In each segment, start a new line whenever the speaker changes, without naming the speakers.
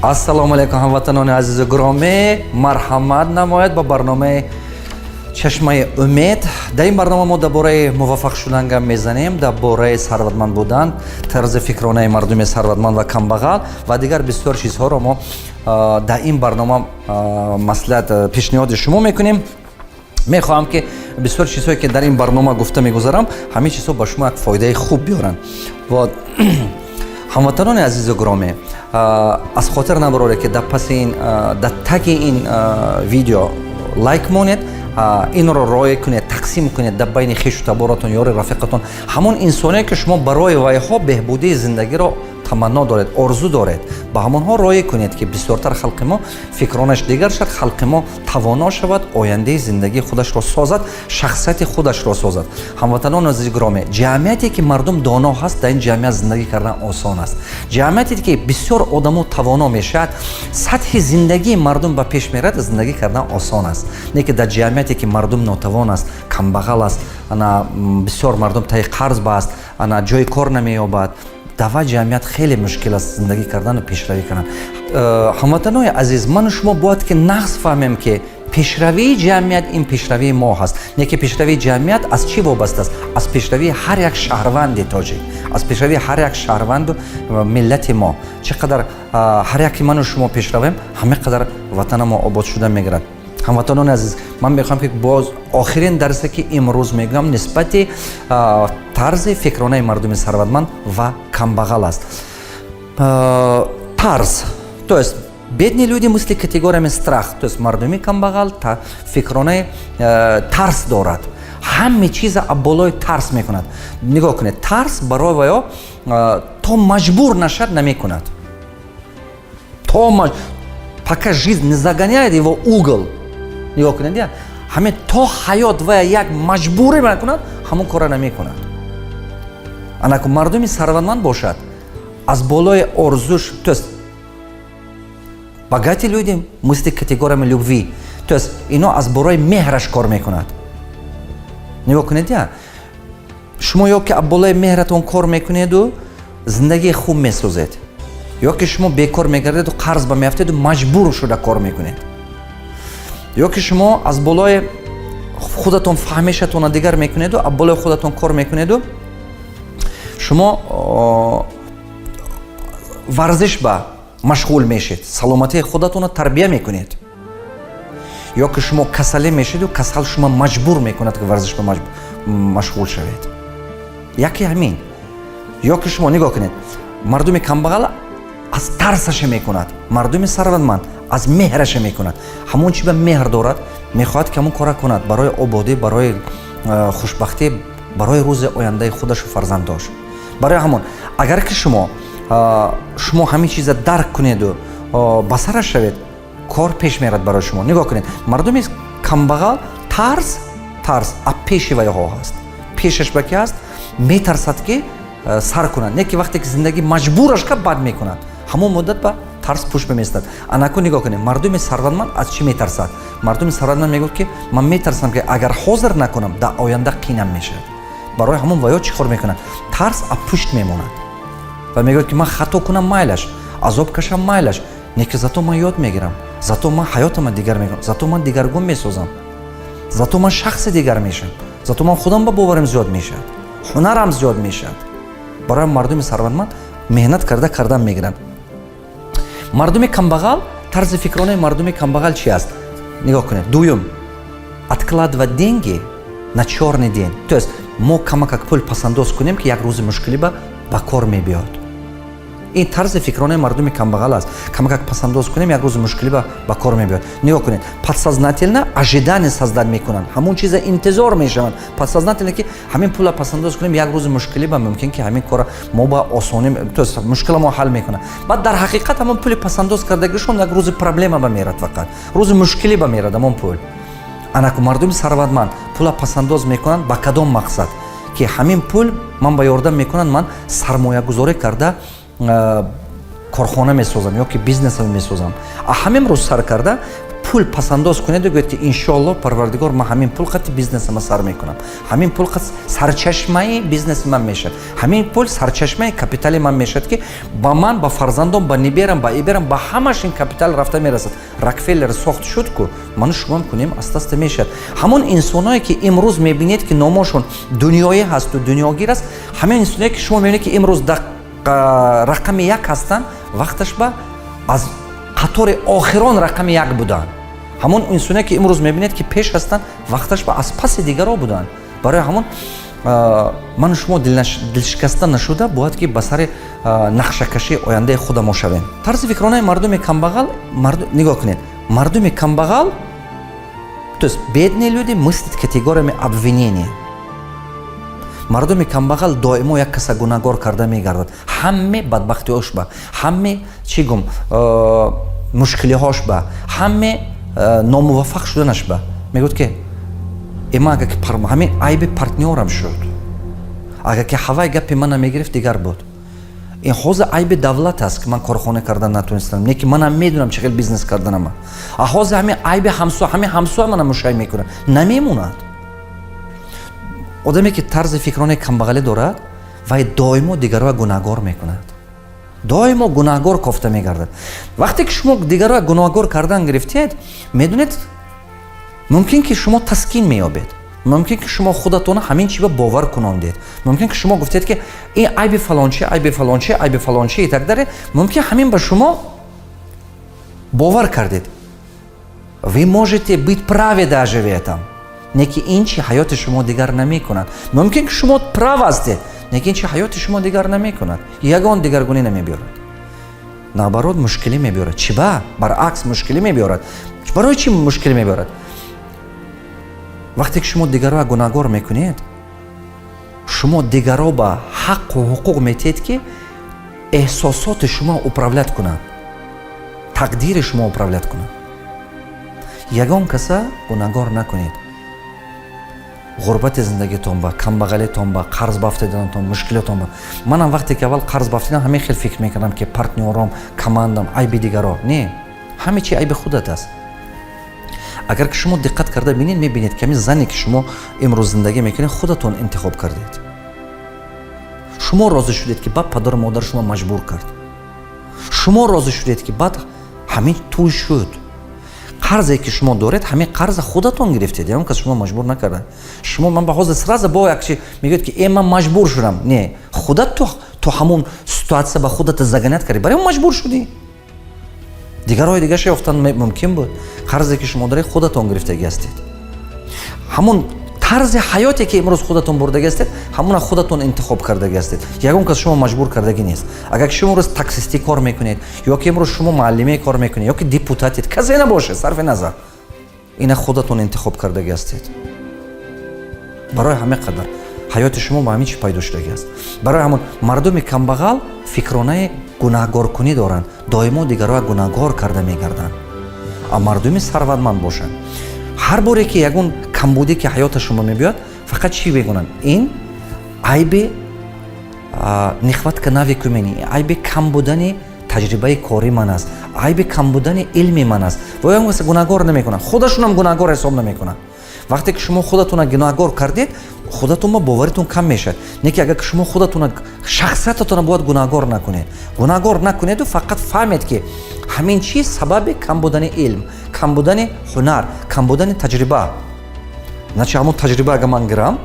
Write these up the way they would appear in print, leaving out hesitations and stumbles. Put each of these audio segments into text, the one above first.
ассалому алайкум ҳамватанони азизу гиромӣ, марҳамат намоед ба барномаи чашмаи умед. дар ин барнома мо дар бораи мувафақ шудан гап мезанем, дар бораи сарватманд будан, тарзи фикронаи мардуми сарватманд ва камбағал ва дигар бисёр чизҳоро мо дар ин барнома маслиҳат пешниҳоди шумо мекунем. мехоҳам ки бисёр чизҳое ки дар ин барнома гуфта мегузарам, ҳамин чизҳо ба шумо як фоидаи хуб биёранд. ҳамватанони азизу гиромӣ, аз хотир набароре ки дар паси ин дар таги ин видео лайк монед, инро роҳе кунед, тақсим кунед дар байни хешу таборатон, ёри рафиқатон, ҳамон инсоне ки шумо барои вайҳо беҳбудии зиндагиро таманно доред, орзу доред, ба ҳамонҳо роҳе кунед ки бисёртар халқи мо фикронаш дигар шад, халқи мо тавоно шавад ояндаи зиндагии худашро созад, шахсияти худашро созад. ҳамватанони азизи гиромӣ, ҷамъияте ки мардум доно ҳаст, дар ин ҷамъият зиндагӣ кардан осон аст. ҷамъияте ки бисёр одамо тавоно мешавад, сатҳи зиндагии мардум ба пеш мерад, зиндагӣ кардан осон аст. Не ки дар ҷамъияте ки мардум нотавон аст, камбағал аст, бисёр мардум таи қарз бааст, ҷои кор намеёбад, дава ҷамъият хеле мушкил аст зиндагӣ кардану пешравӣ кардан. ҳамватанони азиз, ману шумо бояд ки нағз фаҳмем ки пешравии ҷамъият ин пешравии мо ҳаст. Не ки пешравии ҷамъият аз чӣ вобаста аст? Аз пешравии ҳар як шаҳрванди тоҷик, аз пешравии ҳар як шаҳрванду миллати мо. Чӣ қадар ҳар яки ману шумо пешравем, ҳамин қадар ватана мо обод шуда мегирад. ҳамватанони азиз, ман мехоҳам ки боз охирин дарсе ки имрӯз мегӯям нисбати тарзи фикронаи мардуми сарватманд ва камбағал аст. Тарз, то есть бедни люди мисли категориями страх, то есть мардуми камбағал фикронаи тарс дорад, ҳаме чиза абболои тарс мекунад. нигоҳ кунед, тарс барои ваё то маҷбур нашад намекунад, то пока жизнь не загоняет его угол. нигоҳ кунед, я ҳамин то ҳаёт ва як маҷбурӣ мекунад, ҳамон кора намекунад. анаку мардуми сарватманд бошад, аз болои орзуш, то есть богатые люди мисли категориями любви, то есть ино аз бораи меҳраш кор мекунад. нигоҳ кунед, я шумо ё ки аз болои меҳратон кор мекунеду зиндагии хуб месозед, ё ки шумо бекор мегардеду қарз ба меафтеду маҷбур шуда кор мекунед, ё ки шумо аз болои худатон фаҳмишатона дигар мекунеду, аз болои худатон кор мекунеду шумо варзиш ба машғул мешед, саломатии худатонро тарбия мекунед, ё ки шумо касалӣ мешеду, касал шумо маҷбур мекунад ки варзиш ба машғул шавед. яке ҳамин. ё ки шумо нигоҳ кунед, мардуми камбағал аз тарсаше мекунад, мардуми сарватманд аз меҳраше мекунад. ҳамон чи ба меҳр дорад, мехоҳад ки ҳамон кора кунад барои ободӣ, барои хушбахтӣ, барои рӯзи ояндаи худашу фарзандош. барои ҳамон агар ки шумо ҳамин чиза дарк кунеду ба сара шавед, кор пеш мерад барои шумо. нигоҳ кунед, мардуми камбағал тарс аз пеши вайҳо ҳаст. пешаш ба ки ҳаст? метарсад ки сар кунад, не ки вақте ки зиндагӣ маҷбураш кард бад мекунад, ҳамон муддат ба тарс пӯш беместад. анаку нигоҳ кунед, мардуми сарватманд аз чӣ метарсад? мардуми сарватманд мегӯяд ки ман метарсам ки агар ҳозир накунам, дар оянда қинам мешавад. барои ҳамон ваё чӣ кор мекунад? тарс аз пушт мемонад ва мегӯяд ки ман хато кунам майлаш, азоб кашам майлаш, не ки зато ман ёд мегирам, зато ман ҳаётама дигар мекунам, зато ман дигаргун месозам, зато ман шахси дигар мешавам, зато ман худам ба боварим зиёд мешавад, ҳунарам зиёд мешавад. барои мардуми сарватманд меҳнат карда мегиранд. мардуми камбағал, тарзи фикронаи мардуми камбағал чи аст? нигоҳ кунед, дуюм, откладывать деньги на чёрный день, то есть мо камакак пул пасандоз кунем ки як рӯзи мушкилӣ ба кор мебиёд. ин тарзи фикронаи мардуми камбағал аст. камакак пасандоз кунем, як рӯзи мушкилӣ ба кор мебиёд. нигоҳ кунед, подсознательно ожидание создать мекунанд, ҳамон чиза интизор мешаванд. подсознательно ки ҳамин пула пасандоз кунем, як рӯзи мушкилӣ ба мумкин ки ҳамин кора мо ба осонӣ, то есть мушкила мо ҳал мекунад. баъд дар ҳақиқат ҳамон пули пасандоз кардагишон як рӯзи проблема ба мерад, фақат рӯзи мушкилӣ ба мерад ҳамон пул. анаку мардуми сарватманд пула пасандоз мекунанд ба кадом мақсад? ки ҳамин пул ман ба ёрдам мекунанд, ман сармоягузорӣ карда корхона месозам ё ки бизнесам месозам. ҳамин рӯз сар карда пул пасандоз кунеду гӯед ки иншоалло парвардигор ман ҳамин пул қати бизнесама сар мекунам, ҳамин пул қат сарчашмаи бизнеси ман мешад, ҳамин пул сарчашмаи капитали ман мешад ки ба ман, ба фарзандом, ба ниберам, ба иберам, ба ҳамаш ин капитал рафта мерасад. Рокфеллер сохт шуд ку ману шумам кунем аста-аста мешад. ҳамон инсоное ки имрӯз мебинед ки номошон дунёӣ ҳасту дунёгир аст, ҳамин инсоное ки шумо мебинед ки имрӯз рақами як ҳастанд, вақташ ба аз қатори охирон рақами як буданд. ҳамон инсоное ки имрӯз мебинед ки пеш ҳастанд, вақташ ба аз паси дигаро буданд. барои ҳамон ману шумо дилшикаста нашуда бояд ки ба сари нақшакашии ояндаи худамо шавем. тарзи фикронаи мардуми камбағал, нигоҳ кунед, мардуми камбағал, то есть бедные люди мыслят категориями обвинения. мардуми камбағал доимо як каса гунаҳгор карда мегардад. ҳаме бадбахтиҳош ба, ҳаме чӣ гум мушкилиҳош ба, ҳаме номувафақ шуданаш ба. мегӯяд ки эма агар ки ҳамин айби партнёрам шуд, агар ки ҳавай гапи мана мегирифт дигар буд. ин ҳозир айби давлат аст ки ман корхона кардан натонистам, не ки манам медунам чӣ хел бизнес карданама. ҳозир ҳамин айби ҳамин ҳамсоя мана мушай мекунад, намемонад. одаме ки тарзи фикронаи камбағалӣ дорад, вай доимо дигарро гунаҳгор мекунад, доимо гунаҳгор кофта мегардад. вақте ки шумо дигарро гунаҳгор кардан гирифтед, медонед мумкин ки шумо таскин меёбед, мумкин ки шумо худатона ҳамин чиба бовар кунондед, мумкин ки шумо гуфтед ки ин айби фалончи, айби фалончи, айби фалончи и так далее, мумкин ҳамин ба шумо бовар кардед. вы можете быть правы даже в этом, не ки ин чи ҳаёти шумо дигар намекунад. мумкин ки шумо прав ҳастед, не ки ин чи ҳаёти шумо дигар намекунад, ягон дигаргунӣ намебиёрад, наоборот мушкилӣ мебиёрад. чӣ ба баръакс мушкилӣ мебиёрад. барои чӣ мушкилӣ мебиёрад? вақте ки шумо дигарро гунаҳгор мекунед, шумо дигарро ба ҳаққу ҳуқуқ метиҳед ки эҳсосоти шумо управлят кунанд, тақдири шумо управлят кунанд. ягон каса гунаҳгор накунед. ғурбати зиндагитон ба, камбағалитон ба, қарз бафтиданатон, мушкилотон ба. манам вақте ки аввал қарз бафтидам ҳамин хел фикр мекардам ки партнёром, командам айби дигаро. не, ҳамин чи айби худат аст. агар ки шумо диққат карда бинед, мебинед ки ҳамин зане ки шумо имрӯз зиндагӣ мекунед, худатон интихоб кардед. шумо розӣ шудед ки баъд падару модар шумо маҷбур кард. шумо розӣ шудед ки баъд ҳамин тӯй шуд. қарзе ки шумо доред, ҳамин қарза худатон гирифтед, ягон кас шумо маҷбур накарда. шумо ман ба ҳозир сразу бо як чи мегӯяд ки ман маҷбур шудам. не, худат то ҳамон ситуатсия ба худат заганят кардӣ, барои он маҷбур шудӣ. дигарҳои дигарша ёфтан мумкин буд. қарзе ки шумо доред, худатон гирифтагӣ ҳастед. ҳамон тарзи ҳаёте ки имрӯз худатон бурдагӣ ҳастед, ҳамона худатон интихоб кардагӣ ҳастед. ягон кас шумо маҷбур кардагӣ нест. агар ки шумо имрӯз таксистӣ кор мекунед, ё ки имрӯз шумо муаллимае кор мекунед, ё ки депутатед, казе набоше, сарфи назар, ина худатон интихоб кардагӣ ҳастед. барои ҳамин қадар ҳаёти шумо ба ҳамин чи пайдо шудагӣ аст. барои ҳамон мардуми камбағал фикронаи гунаҳгоркунӣ доранд, доимо дигарро гунаҳгор карда мегарданд. а мардуми сарватманд бошанд, ҳар боре ки ягон камбудӣ ки ҳаёта шумо мебиёд, фақат чӣ мегӯянд? ин айби нихватка навику мени, айби кам будани таҷрибаи кори ман аст, айби кам будани илми ман аст. ва ягон каса гунаҳгор намекунанд, худашонам гунаҳгор ҳисоб намекунанд. вақте ки шумо худатона гунаҳгор кардед, худатон ба боваритон кам мешавад. не ки агар шумо худатона шахсиятатона бояд гунаҳгор накунед. гунаҳгор накунеду фақат фаҳмед ки ҳамин чиз сабаби кам будани илм, кам будани ҳунар, кам будани таҷриба. значи ҳамон таҷриба агар ман гирам,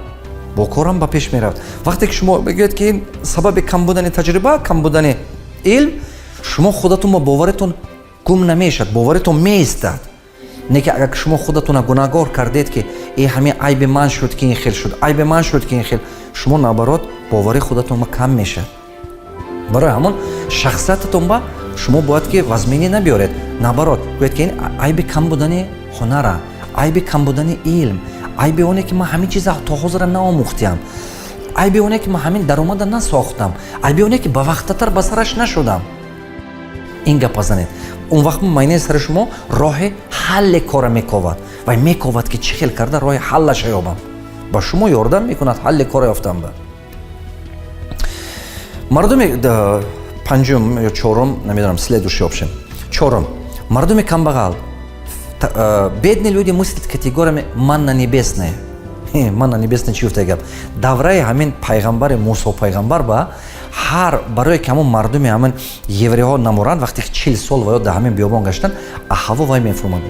бо корам ба пеш меравад. вақте ки шумо бигӯед ки ин сабаби кам будани таҷриба, кам будани илм, шумо худатон ба боваритон гум намешавад, боваритон меистад. не ки агар шумо худатона гунаҳгор кардед ки ҳамин айби ман шуд ки ин хел шуд, айби ман шуд ки ин хел, шумо наоборот бовари худатон кам мешавад. барои ҳамон шахсиятатон ба шумо бояд ки вазминӣ набиёред. наоборот гӯед ки ин айби кам будани ҳунара, айби кам будани илм, айби оне ки ман ҳамин чиза то ҳозира наомӯхтиам, айби оне ки ман ҳамин даромада насохтам, айби оне ки ба вақтатар ба сараш нашудам. ин гапа занед. он вақт майнаи сари шумо роҳи ҳалли кора мековад ва мековад ки чӣ хел карда роҳи ҳаллаша ёбам. ба шумо ёрдам мекунад ҳалли кора ёфтам. ба мардуми панҷум ё чорум намедонам следующий опшен. чорум, мардуми камбағал бедни люди мыслят категориями манна небесная. Манна небесная чи гуфта гап? Давраи ҳамин пайғамбари Мусо пайғамбар ба барои ки ҳамон мардуми ҳамин евреҳо наморанд вақте 40 сол ва ё дар ҳамин биёбон гаштан аҳаво вай мефурмад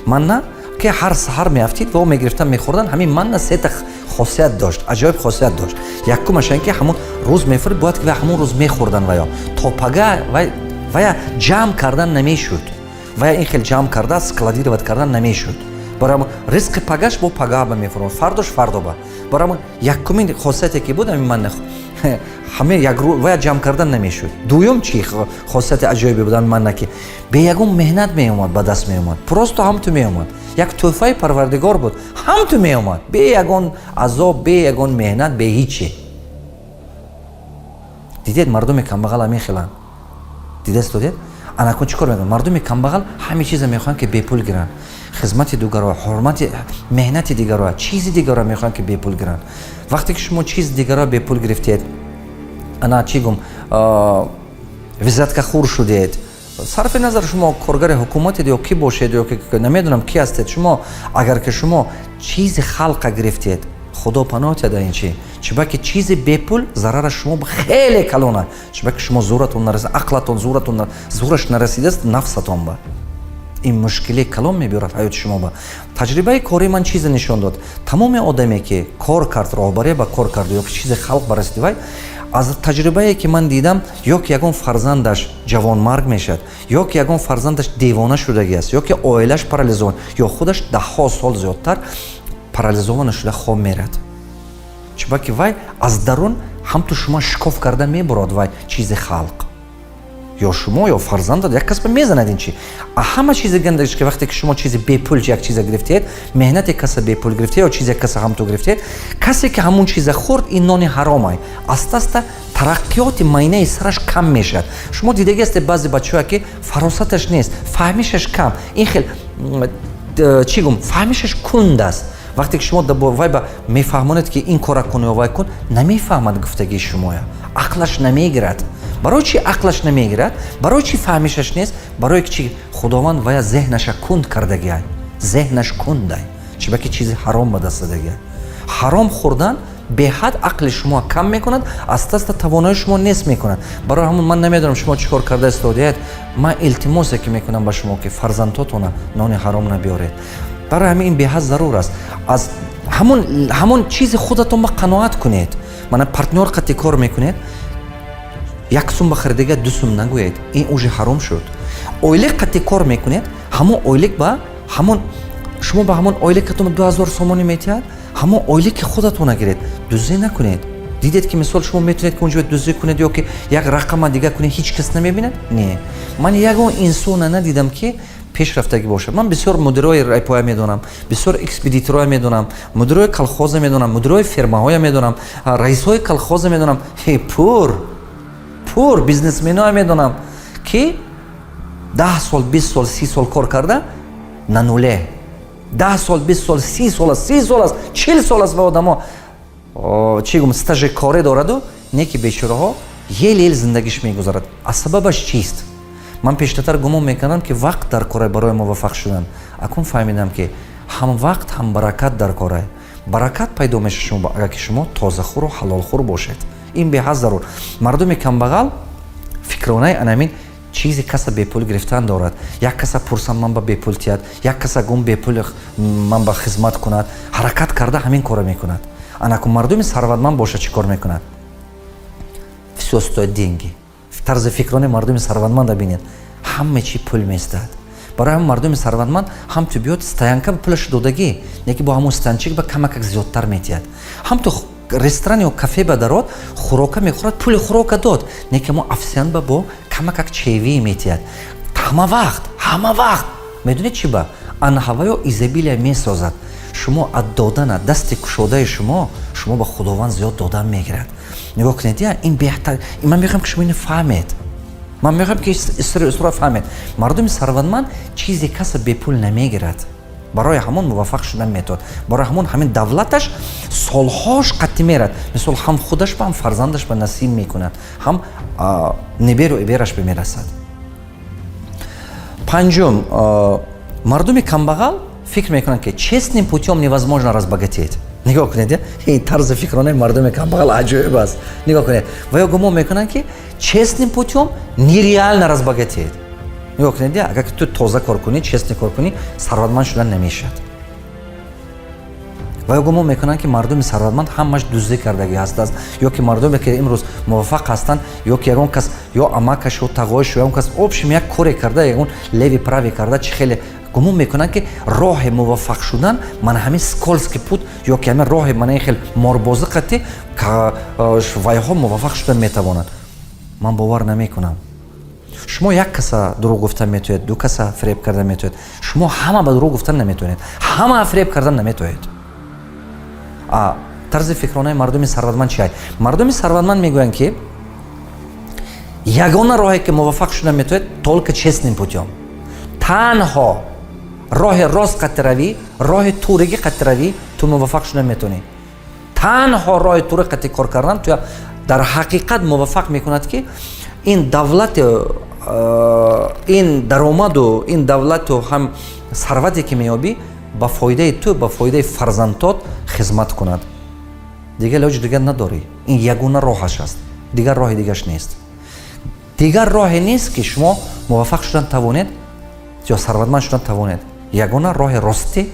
манна ки ҳар саҳар меафтид ва мегирифтан мехӯрдан. ҳамин манна сета хосият дошт, аҷоиб хосият дошт. Якумаш ин ки ҳамон рӯз мефурид, бояд ки вай ҳамон рӯз мехӯрдан ва ё то пага вая ҷамъ кардан намешуд. вая ин хел ҷамъ карда складировать кардан намешуд. барои ризқи пагаш бо пага ба мефурмад, фардош фардоба. барои якумин хосияте ки буд ҳамин манна ҳамин як рӯз вая ҷамъ кардан намешуд. дуюм чи хосияти аҷоиби буд ҳамин манна ки бе ягон меҳнат меомад ба даст меомад, просто ҳамту меомад. як тӯҳфаи парвардигор буд, ҳамту меомад бе ягон азоб, бе ягон меҳнат, бе ҳиче. дидед мардуми камбағал ҳамин хеланд? дидесту дед анакун чӣ кор мекунад? мардуми камбағал ҳамин чиза мехоҳанд ки бепул гиранд. хизмати дигаро, ҳурмати меҳнати дигаро, чизи дигаро мехоҳанд ки бепул гиранд. вақте ки шумо чизи дигаро бепул гирифтед, ана чӣ гум визиткахӯр шудед, сарфи назар шумо коргари ҳукуматед ё кӣ бошед ё намедонам кӣ ҳастед, шумо агар ки шумо чизи халқа гирифтед, худо паноҳ диҳад ин чибаки чизи бепул зарараш шумо хеле калона, чибаки шумо зӯратон нарасид, ақлатон зӯраш нарасидааст нафсатон ба ин мушкили калон мебиёрад ҳаёти шумо ба. таҷрибаи кори ман чизе нишон дод. тамоми одаме ки кор кард, роҳбарие ба кор кард ё чизи халқ ба расиди вай, аз таҷрибае ки ман дидам, ё ки ягон фарзандаш ҷавонмарг мешавад, ё ки ягон фарзандаш девона шудагӣ аст, ё ки оилаш парализован, ё худаш даҳҳо сол зиёдтар парализована шуда хоб мерад. чибаки вай аз дарун ҳамту шумо шикоф карда мебурад вай чизи халқ. ё шумо ё фарзандат як кас ба мезанад ин чи. ҳама чизи гандаш ки вақте ки шумо чизи бепул як чиза гирифтед, меҳнати каса бепул гирифтед ё чизи каса ҳамту гирифтед, касе ки ҳамун чиза хӯрд, ин нони ҳаромай. аста-аста тараққиёти майнаи сараш кам мешавад. шумо дидагиастед баъзе бачаҳое ки фаросаташ нест, фаҳмишаш кам, ин хел чӣ гум фаҳмишаш кунд аст. вақте ки шумо вай ба мефаҳмонед ки ин кора кун ё вай кун, намефаҳмад гуфтагии шумоя, ақлаш намегирад. барои чӣ ақлаш намегирад? барои чӣ фаҳмишаш нест? барое ки чӣ худованд вая зеҳнаша кунд кардагиай, зеҳнаш кундай, чибаки чизи ҳаром ба даст дадагиай. ҳаром хӯрдан беҳад ақли шумо кам мекунад, аста-аста тавонои шумо нест мекунад. барои ҳамон ман намедонам шумо чӣ кор карда истодиед. ман илтимосе ки мекунам ба шумо ки фарзандҳоатона нони ҳаром набиёред. барои ҳамин ин беҳад зарур аст. аз ҳамон чизи худатон ба қаноат кунед. мана партнёр қати кор мекунед, 1 сум ба харидага 2 сум нагӯед, ин уже ҳаром шуд. ойлик қати кор мекунед, ҳамон ойлик ба ҳамон шумо ба ҳамон ойликатон 2000 сомонӣ метиҳад, ҳамон ойлики худатон гиред, дуздӣ накунед. дидед ки мисол шумо метавонед ки унҷо дуздӣ кунед ё ки як рақама дига кунед, ҳеҷ кас намебинад? не. ман ягон инсона надидам ки пешрафтагӣ бошад. ман бисёр мудирои райпоя медонам, бисёр экспедитороя медонам, мудирои колхоза медонам, мудирои фермаҳоя медонам, раисҳои колхоза медонам, пур бизнесменоя медонам ки 10 сол, 20 сол, 30 сол кор карда на нуле. 10 сол, 20 сол, 30 сол аст, 30 сол аст, 40 сол аст ва одамо чӣ гум стажи коре дораду, не ки бечораҳо ел зиндагиш мегузарад. а сабабаш чист? ман пештартар гумон мекардам ки вақт дар кор барои мувафақ шудан. акун фаҳмидам ки ҳам вақт ҳам баракат дар кор. баракат пайдо мешавад агар ки шумо тозахӯру ҳалолхӯр бошед. ин беҳад зарур. мардуми камбағал фикронаи анамин чизи каса бепул гирифтан дорад. як каса пурсам ман ба бепул тиҳад, як каса гум бепул ман ба хизмат кунад, ҳаракат карда ҳамин кора мекунад. анакун мардуми сарватманд бошад чӣ кор мекунад? всё стоит деньги. тарзи фикрони мардуми сарватманда бинед, ҳама чӣ пул меистад. барои ҳамин мардуми сарватманд ҳам ту биёд стоянка ба пулаш додагӣ, не ки бо ҳамон стоянчик ба камакак зиёдтар метиҳад. ҳам ту ресторан ё кафе ба дарод хӯрока мехӯрад, пули хӯрока дод, не ки мо офисиант ба бо камакак чевӣ метиҳад. ҳама вақт медонед чӣ ба анҳаваё изобилия месозад. шумо аз додана дасти кушодаи шумо ба худованд зиёд додан мегирад. нигоҳ кунед, ин беҳтар. ман мехоҳам ки шумо ин фаҳмед. ман мехоҳам ки истро фаҳмед. мардуми сарватманд чизи каса бепул намегирад. барои ҳамон мувафақ шудан метавонад. барои ҳамин давлаташ солҳош қатӣ мерад. мисол ҳам худаш ба ҳам фарзандаш ба насиб мекунад, ҳам неберу ибераш бимерасад. панҷум мардуми камбағал фикр мекунанд ки честным путем невозможно разбогатеть. нигоҳ кунед, ин тарзи фикронаи мардуми камбағал аҷоиб аст. нигоҳ кунед, ва ё гумон мекунанд ки честным путем нереально разбогатеть. нигоҳ кунед, агар ту тоза кор кунӣ, честный кор кунӣ, сарватманд шудан намешавад. ва ё гумон мекунанд ки мардуми сарватманд ҳамаш дуздӣ кардагӣ ҳастааст, ё ки мардуме ки имрӯз мувафақ ҳастанд, ё ки ягон кас ё амакаш ё тағоиш ё ягон кас обшим як коре карда, ягон леви прави карда, чи хеле гумон мекунанд ки роҳи мувафақ шудан мана ҳамин скользкий пут ё ки ҳамин роҳи мана ин хел морбозӣ қати вайҳо мувафақ шудан метавонад. ман бовар намекунам. шумо як каса дурӯғ гуфтан метавонед, ду каса фиреб кардан метавонед. шумо ҳама ба дурӯғ гуфтан наметавонед, ҳама фиреб кардан наметавонед. тарзи фикронаи мардуми сарватманд чӣ? мардуми сарватманд мегӯянд ки ягона роҳе ки мувафақ шудан метавонед толка честным путем. танҳо роҳи рост қати равӣ, роҳи туригӣ қати равӣ, ту мувафақ шудан метавонӣ. танҳо роҳи тури қати кор кардан ту дар ҳақиқат мувафақ мекунад ки ин давлати ин даромаду ин давлату ҳам сарвате ки меёбӣ ба фоидаи ту, ба фоидаи фарзандҳоят хизмат кунад. дигар илоҷи дигар надорӣ. ин ягона роҳаш аст. дигар роҳи дигаш нест. дигар роҳе нест ки шумо мувафақ шудан тавонед ё сарватманд шудан тавонед. ягона роҳи ростӣ,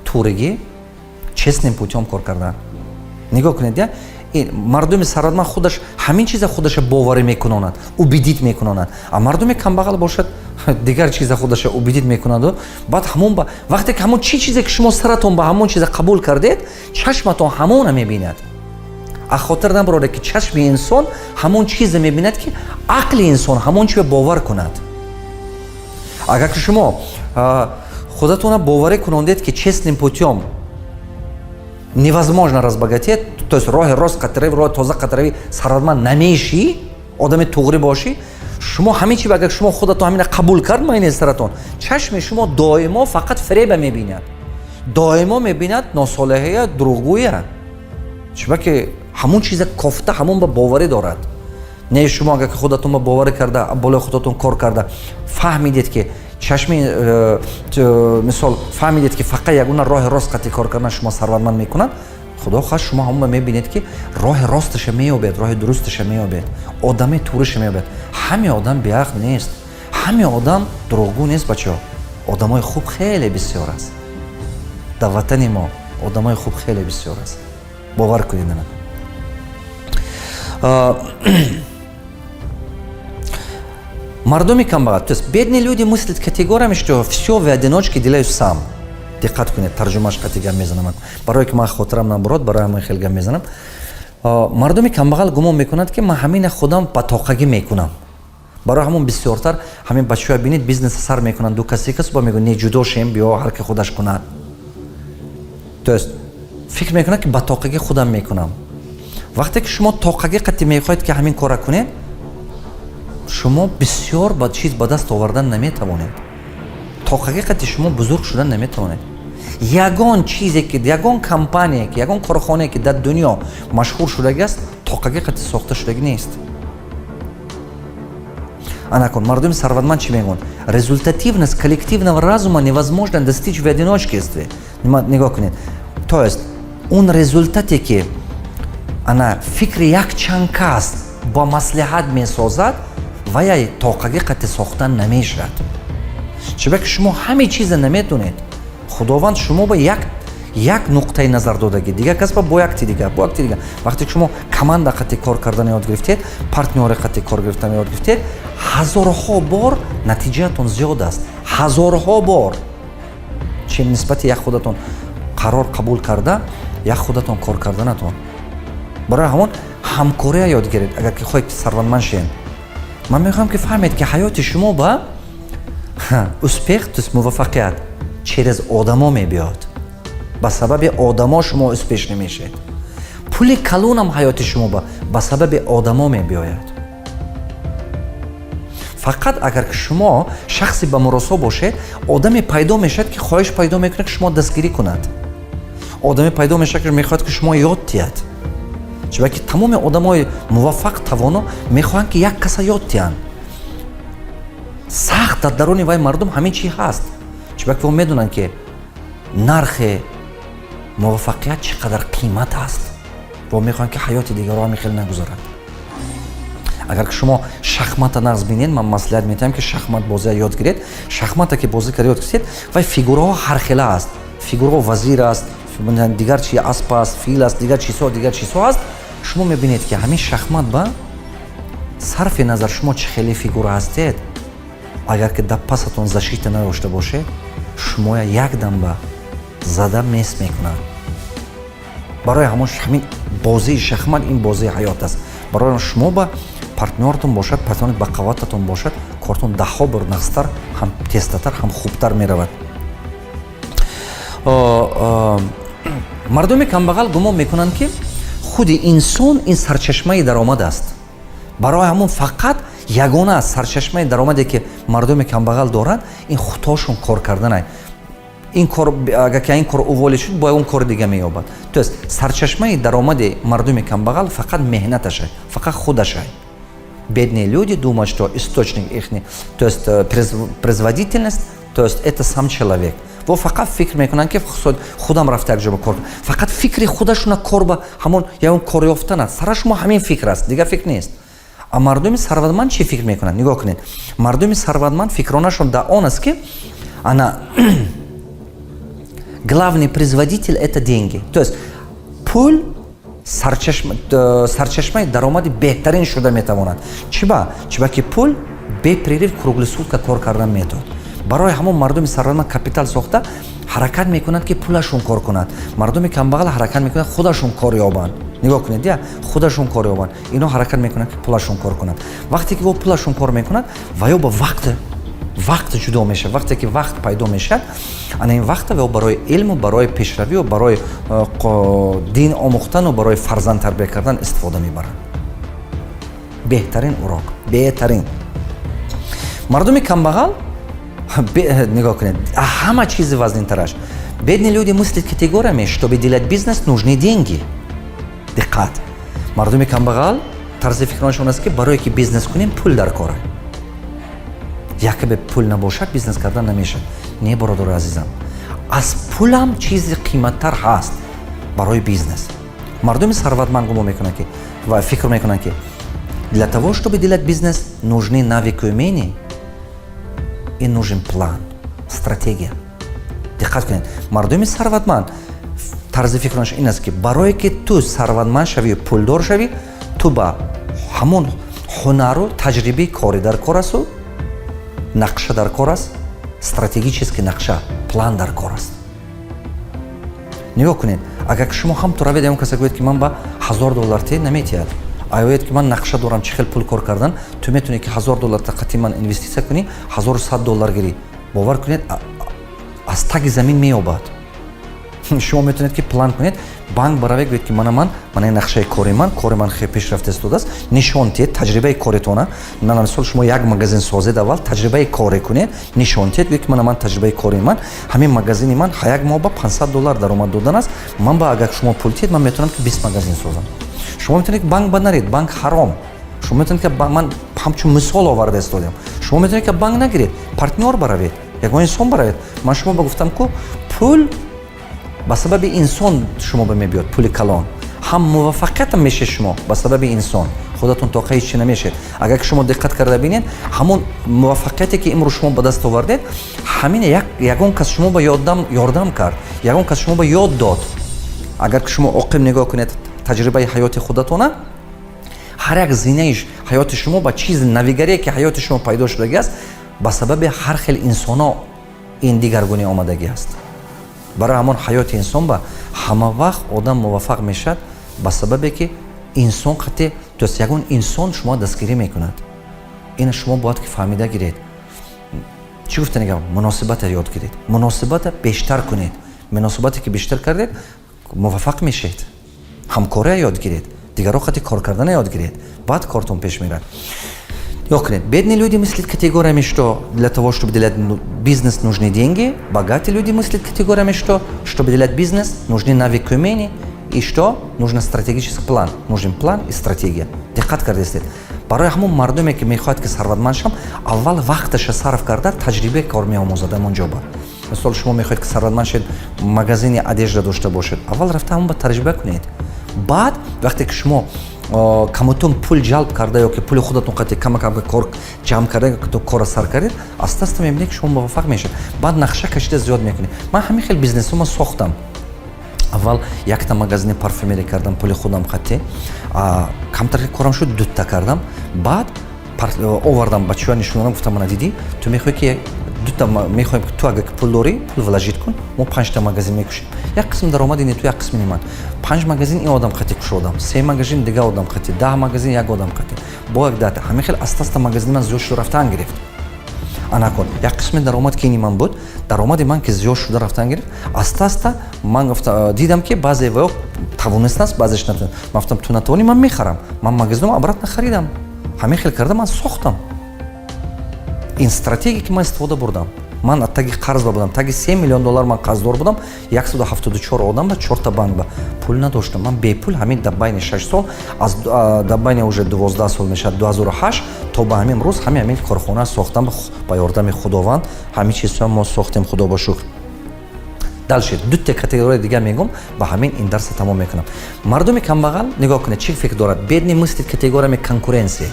туригӣ, честным путем кор кардан. нигоҳ кунед, мардуми сарватманд худаш ҳамин чиза худаша боварӣ мекунонад, убедит мекунонад. а мардуми камбағал бошад дигар чиза худаша убедит мекунаду баъд ҳамон ба вақте ки ҳамон чӣ чизе ки шумо саратон ба ҳамон чиза қабул кардед, чашматон ҳамона мебинад. аз хотир набароде ки чашми инсон ҳамон чизе мебинад ки ақли инсон ҳамон чизе бовар кунад. агар ки шумо худатона боварӣ кунондед ки честным путем невозможно разбогатеть, то есть роҳи рост қатрави, роҳи тоза қатрави сарватманд намешӣ, одами туғри бошӣ, шумо ҳамин чӣ агар шумо худатон ҳамина қабул кард майне саратон, чашми шумо доимо фақат фреба мебинад, доимо мебинад носолиҳия, дурӯғгӯя. шуба ки ҳамон чиза кофта ҳамон ба боварӣ дорад. не шумо агар ки худатон ба боварӣ карда, болои худатон кор карда, фаҳмидед ки чашми мисол фаҳмидед ки фақат ягона роҳи рост қати кор кардан шумо сарватманд мекунад, худо хоҳад шумо ҳамон мебинед ки роҳи росташа меёбед, роҳи дурусташа меёбед, одами туриша меёбед. ҳамин одам беақл нест, ҳамин одам дурӯғгӯ нест бачаҳо. одамои хуб хеле бисёр аст. дар ватани мо одамои хуб хеле бисёр аст. бовар кунед ана. Мардуми камбағал, то есть бедные люди мыслят категориями, что все в одиночке делаю сам. Диққат кунед, тарҷумааш қатига мезанам. Барои ки ман хотирам набурод, барои ман хелга мезанам. Мардуми камбағал гумон мекунанд ки ман ҳамина худам ба тоқагӣ мекунам. барои ҳамон бисёртар ҳамин бачаҳоя бинед бизнес сар мекунанд, ду касе кас ба мегӯянд не ҷудо шем, биё ҳар ки худаш кунад. То есть фикр мекунад ки ба тоқагӣ худам мекунам. вақте ки шумо тоқагӣ қати мехоҳед ки ҳамин кора кунед, шумо бисёр ба чиз ба даст овардан наметавонед. тоқагӣ қати шумо бузург шудан наметавонед. ягон чизе ки ягон компания ки ягон корхонае ки дар дунё машҳур шудагиаст, тоқагӣ қати сохта шудагӣ нест. Анакон мардуми сарватманд чӣ мегӯянд? Результативность коллективного разума невозможно достичь в одиночестве. Нигоҳ кунед. То есть он результате ки ана фикри якчанд кас ба маслиҳат месозад, ваяй тоқагӣ қати сохтан намешавад. чиба ки шумо ҳамин чиза наметонед. худованд шумо ба як нуқтаи назар додагӣ, дигар кас ба якти дигар, бо якти дигар. вақте ки шумо команда қати кор кардан ёд гирифтед, партнёри қати кор гирифтан ёд гирифтед, ҳазорҳо бор натиҷаатон зиёд аст. ҳазорҳо бор чӣ нисбати як худатон қарор қабул карда, як худатон кор карданатон. барои ҳамон ҳамкория ёд гиред. агар ки хоҳед сарватманд шед, ман мехоҳам ки фаҳмед ки ҳаёти шумо ба успех, то есть муваффақият через одамо мебиёд. ба сабаби одамо шумо успешӣ мешед. пули калонам ҳаёти шумо ба сабаби одамо мебиёяд. фақат агар ки шумо шахси ба муросо бошед, одаме пайдо мешавад ки хоҳиш пайдо мекунад ки шумо дастгирӣ кунад. одаме пайдо мешавад ки мехоҳад ки шумо ёд диҳад. чиба ки тамоми одамои муваффақ тавоно мехоҳанд ки як каса ёд диҳанд. сахт дар даруни вай мардум ҳамин чӣ ҳаст. чунки во медонанд ки нархи муваффақият чӣ қадар қимат аст. во мехоҳанд ки ҳаёти дигарро ҳамин хел нагузаранд. агар ки шумо шахмата нағз бинед, ман маслиҳат метаҳам ки шахмат бозиа ёд гиред. шахмата ки бозӣ карда ёд гиред, вай фигураҳо ҳархела аст. фигураҳо вазир аст, дигар чи асп аст, фил аст, дигар чизҳо аст. шумо мебинед ки ҳамин шахмат ба сарфи назар шумо чӣ хеле фигура ҳастед, агар ки дар пасатон защита надошта бошед, шумо як дамба зада мес мекунад. барои ҳамин бозии шахмат ин бозии ҳаёт аст. барои шумо ба партнёртон бошад, партнёри бақавататон бошад, кортон даҳҳо бор нағзтар, ҳам тезтатар, ҳам хубтар меравад. мардуми камбағал гумон мекунанд ки худи инсон ин сарчашмаи даромад аст. барои ҳамон фақат ягона сарчашмаи даромаде ки мардуми камбағал доранд, ин худошон кор кардан. ин кор агар ки ин кор уволӣ шуд, бо он кори дига меёбад. То есть сарчашмаи даромади мардуми камбағал фақат меҳнаташ, фақат худаш. Бедные люди думают, что источник их, то есть производительность, то есть это сам человек. Во фақат фикр мекунанд ки худам рафта як ҷо ба кор. Фақат фикри худашона кор ба ҳамон як кор ёфтан аст. Сара шумо ҳамин фикр аст, дигар фикр нест. А мардуми сарватманд чӣ фикр мекунанд? Нигоҳ кунед. Мардуми сарватманд фикронашон дар он аст ки ана главный производитель это деньги. То есть пул сарчашмаи даромади беҳтарин шуда метавонад. Чунки пул бепрерив кругли сутка кор кардан метавонад. барои ҳамон мардуми сарватманд капитал сохта ҳаракат мекунанд ки пулашон кор кунад. мардуми камбағал ҳаракат мекунанд худашон кор ёбанд. нигоҳ кунед, я худашон кор ёбанд. ино ҳаракат мекунанд ки пулашон кор кунанд. вақте ки во пулашон кор мекунанд, ва ё ба вақт ҷудо мешавад. вақте ки вақт пайдо мешавад, ана ин вақта ва барои илму, барои пешравӣ, барои дин омӯхтану, барои фарзанд тарбия кардан истифода мебаранд. беҳтарин урок, беҳтарин. мардуми камбағал нигоҳ кунед, ҳама чизи вазнинтараш. Бедные люди мыслят категориями, чтобы делать бизнес, нужны деньги. Диққат. Мардуми камбағал тарзи фикронашон аст ки барое ки бизнес кунем пул дар кор. якобе пул набошад бизнес кардан намешавад. Не, бародари азизам, аз пулам чизи қиматтар ҳаст барои бизнес. Мардуми сарватманд гумон мекунанд ки ва фикр мекунанд ки для того, чтобы делать бизнес, нужны навыки и умения и нужен план, стратегия. Диққат кунед. Мардуми сарватманд тарзи фикронаш ин аст ки барое ки ту сарватманд шавӣ, пулдор шавӣ, ту ба ҳамон ҳунару таҷрибаи кори дар кор асту, нақша дар кор аст, стратегический нақша, план дар кор аст. нигоҳ кунед, агар шумо ҳамту равед, ягон каса гӯед ки ман ба $1000 те наметиҳад. аёед ки ман нақша дорам чӣ хел пул кор кардан, ту метавонӣ ки $1000 тақати ман инвестисия кунӣ, $1100 гирӣ. бовар кунед, аз таги замин меёбад. шумо метавонед ки план кунед, банк баравед гӯед ки ман ин нақшаи кори ман хеле пешрафта истодааст, нишон диҳед таҷрибаи коритона. на мисол шумо як магазин созед, аввал таҷрибаи коре кунед, нишон диҳед, гӯед ки ман таҷрибаи кори ман, ҳамин магазини ман як моҳ ба $500 даромад додан аст. ман ба агар шумо пул диҳед, ман метавонам ки 20 магазин созам. шумо метавонед ки банк ба наред, банк ҳаром. шумо метавонед ки ман ҳамчун мисол оварда истодам. шумо метавонед ки банк нагиред, партнёр баравед, ягон инсон баравед. ман шумо ба гуфтам ку пул ба сабаби инсон шумо ба мебиёд, пули калон. ҳам муваффақиятам мешед шумо ба сабаби инсон. худатон тоқа ҳеч чӣ намешед. агар ки шумо диққат карда бинед, ҳамон муваффақияте ки имрӯз шумо ба даст овардед, ҳамин ягон кас шумо ба ёрдам кард, ягон кас шумо ба ёд дод. агар ки шумо оқиб нигоҳ кунед таҷрибаи ҳаёти худатона, ҳар як зинаи ҳаёти шумо ба чизи навигарие ки ҳаёти шумо пайдо шудагӣ аст, ба сабаби ҳар хел инсоно ин дигаргуни омадагӣ аст. барои ҳамон ҳаёти инсон ба ҳама вақт одам муваффақ мешавад ба сабабе ки инсон қате, то есть ягон инсон шумо дастгирӣ мекунад. ина шумо бояд ки фаҳмида гиред. чӣ гуфтан ягон муносибата ёд гиред. муносибата бештар кунед. муносибате ки бештар кардед, муваффақ мешед. ҳамкория ёд гиред. дигарро қате кор кардана ёд гиред. баъд кортон пеш мерад. Бедные люди мыслят категориями, что для того, чтобы делать бизнес, нужны деньги. Богатые люди мыслят категориями, что чтобы делать бизнес, нужны навыки и умения. И что? Нужен стратегический план. Нужен план и стратегия. Диққат кардед. барои ҳамон мардуме ки мехоҳад ки сарватманд шаванд, аввал вақташа сарф карда таҷрибаи кор меомӯзад ҳамон ҷо ба. мисол шумо мехоҳед ки сарватманд шед, магазини одежда дошта бошед, аввал рафта ҳамон ба таҷриба кунед. баъд вақте ки шумо камутон пул ҷалб карда ёки пули худатон қати кама кор ҷамъ карда то кора сар кардед, аста мебинед ки шумо мувафақ мешед. баъд нақша кашида зиёд мекунед. ман ҳамин хел бизнесума сохтам. аввал якта магазини парфюмерия кардам, пули худам қати камтар корам шуд, дутта кардам. баъд овардам бачаҳо нишонадам, гуфтам мана дидӣ ту мехоҳӣ ки дута мехоҳем ки ту агар пул дорӣ, пул вложит кун, мо 5 магазин мекушем. Як қисм даромади не ту, як қисми ман. 5 магазин ин одам қати кушодам, 3 магазин дига одам қати, 10 магазин як одам қати. Бо як дата ҳамин хел аста магазини ман зиёд шуда рафтан гирифт. Анакон як қисми даромад ки ини ман буд, даромади ман ки зиёд шуда рафтан гирифт. Аста ман дидам ки баъзе ваё тавонистаст, баъзеш натавонад. Ман гуфтам ту натавонӣ, ман мехарам. Ман магазином обратно харидам. ҳамин хел карда ман сохтам. ин стратегия ки ман истифода бурдам. ман таги қарз будам, таги $3 миллион ман қарздор будам, 174 одам ба 4 банк ба пул надоштам. ман бепул ҳамин дар байни 6 сол, аз дар байни уже 12 сол мешад 2008 то ба ҳамин рӯз ҳамин корхона сохтам ба ёрдами худованд. ҳамин чизҳо мо сохтем, худо ба шукр. далше дутта категория дига мегум, ба ҳамин ин дарса тамом мекунам. Мардуми камбағал нигоҳ кунед чӣ фикр дорад. бедни мислит категориями конкуренсия,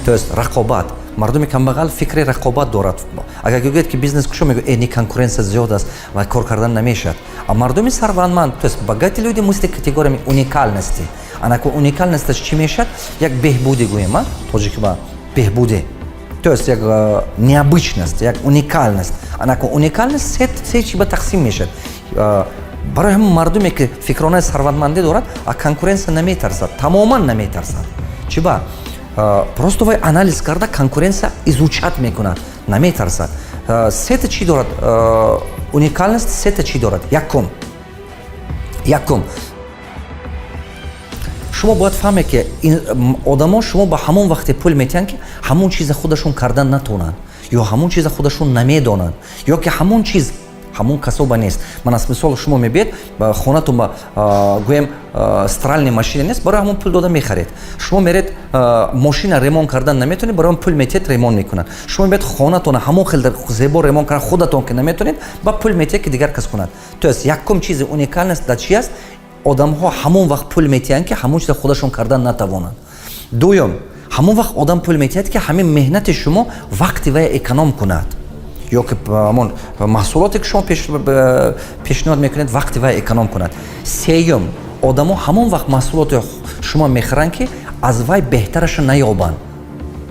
то есть рақобат. Мардуми камбағал фикри рақобат дорад. агар гӯед ки бизнес кушо мегӯ эни конкуренсия зиёд аст ва кор кардан намешавад. а мардуми сарватманд, то есть богати люди мисли категориями уникальности. анако уникальносташ чӣ мешавад? як беҳбуди гӯем, тоҷики ба беҳбуди, то есть як необычность, як уникальность. анако уникальность се чӣ ба тақсим мешавад. барои ҳамон мардуме ки фикронаи сарватмандӣ дорад, а конкуренсия наметарсад, тамоман наметарсад. чӣ ба просто вай анализ карда конкуренсия изучат мекунад, наметарсад. сета чӣ дорад? уникальность сета чӣ дорад? якум шумо бояд фаҳмед ки одамо шумо ба ҳамон вақте пул метиҳанд ки ҳамон чиза худашон кардан натавонанд, ё ҳамон чиза худашон намедонанд, ё ки ҳамон чиз ҳамон касоба нест. ман аз мисол шумо мебиед ба хонатон ба гӯем стиральни машина нест, барои ҳамон пул дода мехаред. шумо меред мошина ремонт кардан наметонед, барои ҳамон пул метиҳед, ремонт мекунад. шумо мебиед хонатона ҳамон хел зебо ремонт кардан худатон ки наметонед, ба пул метиҳед ки дигар кас кунад. то есть якум чизи уникальность дар чӣ аст? одамҳо ҳамон вақт пул метиҳанд ки ҳамон чиза худашон кардан натавонанд. дуюм, ҳамон вақт одам пул метиҳад ки ҳамин меҳнати шумо вақти вай эконом кунад, ё ки ҳамон маҳсулоте ки шумо пешниҳод мекунед вақти вай эконом кунад. сеюм, одамо ҳамон вақт маҳсулоти шумо мехӯранд ки аз вай беҳтараша наёбанд.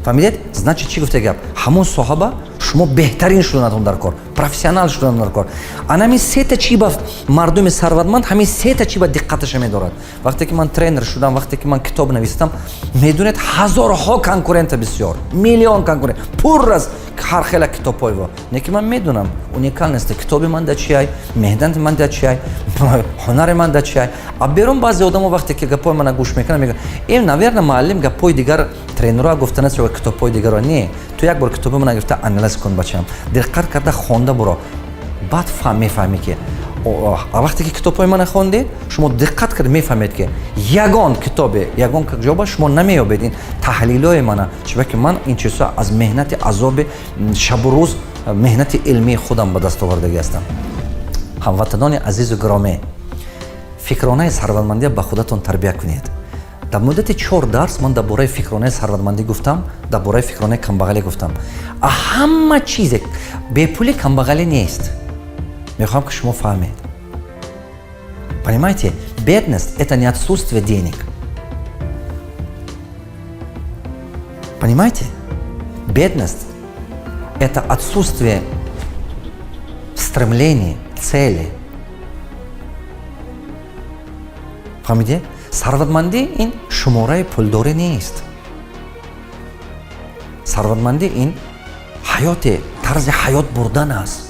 фаҳмидед? значит чӣ гуфта гап? ҳамон соҳаба шумо беҳтарин шуданатон дар кор, профессионал шудан дар кор. анами сета чӣ ба мардуми сарватманд, ҳамин сета чӣ ба диққаташа медорад. вақте ки ман тренер шудам, вақте ки ман китоб нависидам, медонед ҳазорҳо конкурента, бисёр миллион конкурент, пур аз ҳар хела китобҳои не ки ман медонам уникальности китоби ман дар чӣ ай, меҳнати ман дар чӣ ай, ҳунари ман дар чӣ ай. а берун баъзе одамо вақте ки гапҳои мана гӯш мекунанд мегӯянд ин наверно муаллим гапҳои дигар тренерҳо гуфтааст ё китобҳои дигаро. не, ту як бор китоби мана гирифта анализ кун бачам, диққат карда хонда буро, баъд мефаҳмӣ ки вақте ки китобҳои мана хондед, шумо диққат кард мефаҳмед ки ягон китобе, ягон каҷоба шумо намеёбед ин таҳлилҳои мана, чиба ки ман ин чизҳо аз меҳнати азоби шабу рӯз меҳнати илмии худам ба даст овардагӣ ҳастам. ҳамватанони азизу гиромӣ, фикронаи сарватмандӣ ба худатон тарбия кунед. дар муддати 4 дарс ман дар бораи фикронаи сарватмандӣ гуфтам, дар бораи фикронаи камбағалӣ гуфтам. ҳама чизе бепулӣ камбағалӣ нест. мехоҳам ки шумо фаҳмед. понимаете, бедность – это не отсутствие денег. понимаете, бедность – это отсутствие стремлений, цели. фаҳмидед? сарватмандӣ ин шумораи пулдорӣ нест. сарватмандӣ ин ҳаёти тарзи ҳаёт бурдан аст.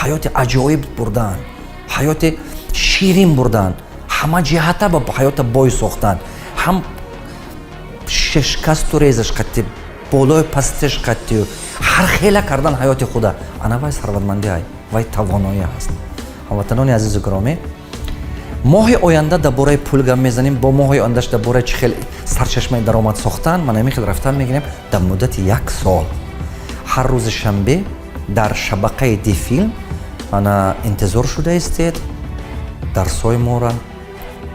ҳаёти аҷоиб бурдан, ҳаёти ширин бурдан, ҳама ҷиҳата ба ҳаёта бой сохтан, ҳам шикасту резаш қати, болою пастиш қати, ҳар хела кардан ҳаёти худа. ана вай сарватмандӣ ай, вай тавоноӣ аст. ҳамватанони азизу гиромӣ, моҳи оянда дар бораи пул гап мезанем, бо моҳи ояндаш дар бораи чӣ хел сарчашмаи даромад сохтан. ман ҳамин хел рафтан мегирем дар муддати 1 сол. ҳар рӯзи шанбе дар шабакаи ди филм ана интизор шуда истед дарсҳои моро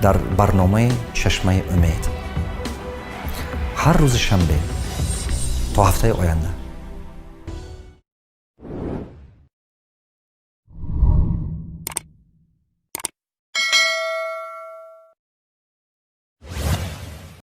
дар барномаи чашмаи умед ҳар рӯзи шанбе то ҳафтаи оянда.